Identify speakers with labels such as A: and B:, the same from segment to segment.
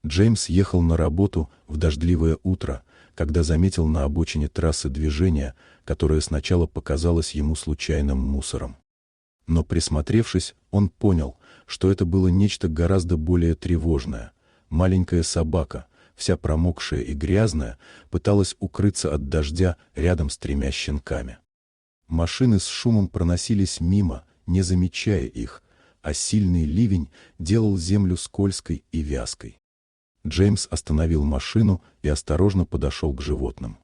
A: Джеймс ехал на работу в дождливое утро, когда заметил на обочине трассы движение, которое сначала показалось ему случайным мусором. Но присмотревшись, он понял, что это было нечто гораздо более тревожное. Маленькая собака, вся промокшая и грязная, пыталась укрыться от дождя рядом с 3 щенками. Машины с шумом проносились мимо, не замечая их, а сильный ливень делал землю скользкой и вязкой. Джеймс остановил машину и осторожно подошел к животным.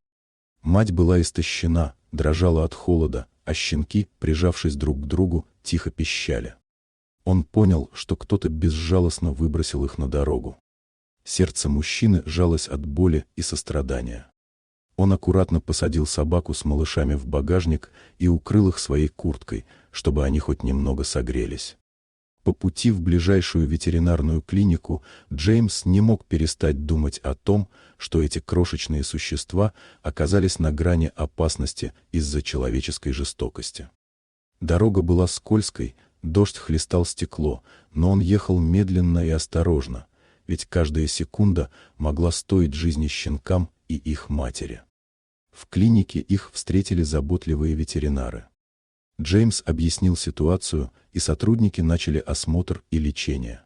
A: Мать была истощена, дрожала от холода, а щенки, прижавшись друг к другу, тихо пищали. Он понял, что кто-то безжалостно выбросил их на дорогу. Сердце мужчины сжалось от боли и сострадания. Он аккуратно посадил собаку с малышами в багажник и укрыл их своей курткой, чтобы они хоть немного согрелись. По пути в ближайшую ветеринарную клинику Джеймс не мог перестать думать о том, что эти крошечные существа оказались на грани опасности из-за человеческой жестокости. Дорога была скользкой, дождь хлестал стекло, но он ехал медленно и осторожно, ведь каждая секунда могла стоить жизни щенкам и их матери. В клинике их встретили заботливые ветеринары. Джеймс объяснил ситуацию, и сотрудники начали осмотр и лечение.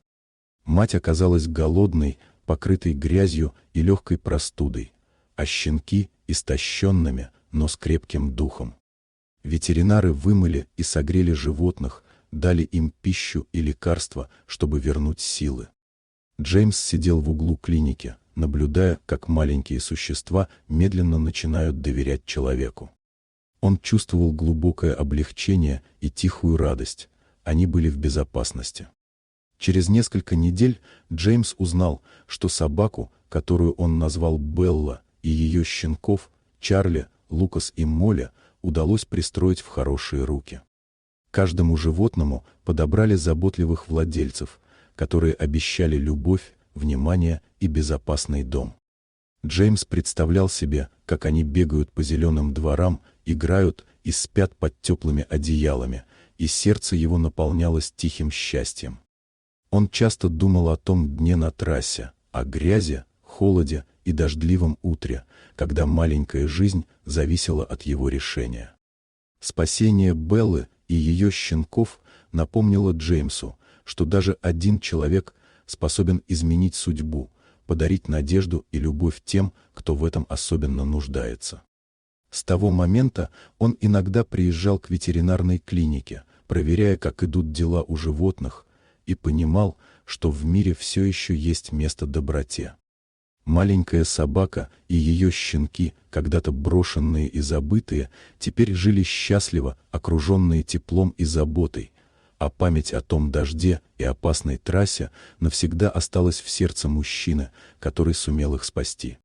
A: Мать оказалась голодной, покрытой грязью и легкой простудой, а щенки – истощенными, но с крепким духом. Ветеринары вымыли и согрели животных, дали им пищу и лекарства, чтобы вернуть силы. Джеймс сидел в углу клиники, наблюдая, как маленькие существа медленно начинают доверять человеку. Он чувствовал глубокое облегчение и тихую радость. Они были в безопасности. Через несколько недель Джеймс узнал, что собаку, которую он назвал Белла, и ее щенков, Чарли, Лукас и Молли, удалось пристроить в хорошие руки. Каждому животному подобрали заботливых владельцев, которые обещали любовь, внимание и безопасный дом. Джеймс представлял себе, как они бегают по зеленым дворам, играют и спят под теплыми одеялами, и сердце его наполнялось тихим счастьем. Он часто думал о том дне на трассе, о грязи, холоде и дождливом утре, когда маленькая жизнь зависела от его решения. Спасение Беллы и ее щенков напомнило Джеймсу, что даже один человек способен изменить судьбу, подарить надежду и любовь тем, кто в этом особенно нуждается. С того момента он иногда приезжал к ветеринарной клинике, проверяя, как идут дела у животных, и понимал, что в мире все еще есть место доброте. Маленькая собака и ее щенки, когда-то брошенные и забытые, теперь жили счастливо, окруженные теплом и заботой, а память о том дожде и опасной трассе навсегда осталась в сердце мужчины, который сумел их спасти.